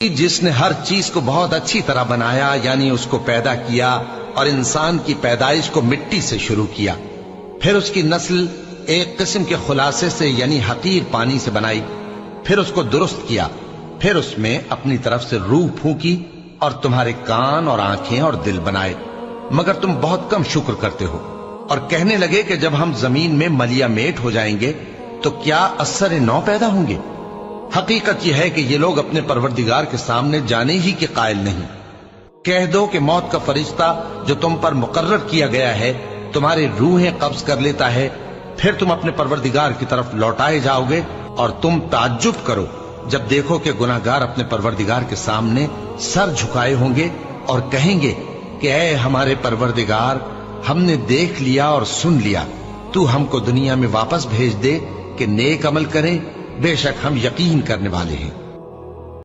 जिसने हर चीज को बहुत अच्छी तरह बनाया, यानी उसको पैदा किया और इंसान की पैदाइश को मिट्टी से शुरू किया, फिर उसकी नस्ल एक किस्म के खुलासे से यानी हकीर पानी से बनाई, फिर उसको दुरुस्त किया, फिर उसमें अपनी तरफ से रूह फूंकी और तुम्हारे कान और आंखें और दिल बनाए, मगर तुम बहुत कम शुक्र करते हो। और कहने लगे कि जब हम जमीन में मलिया मेट हो जाएंगे तो क्या असर नौ पैदा होंगे। हकीकत यह है कि ये लोग अपने परवरदिगार के सामने जाने ही के कायल नहीं। कह दो कि मौत का फरिश्ता जो तुम पर मुकर्रर किया गया है तुम्हारी रूहें कब्ज कर लेता है, फिर तुम अपने परवरदिगार की तरफ लौटाए जाओगे और तुम ताज्जुब करो जब देखो कि गुनाहगार अपने परवरदिगार के सामने सर झुकाए होंगे और कहेंगे कि ऐ हमारे परवरदिगार, हमने देख लिया और सुन लिया, तू हमको दुनिया में वापस भेज दे कि नेक अमल करें, बेशक हम यकीन करने वाले हैं।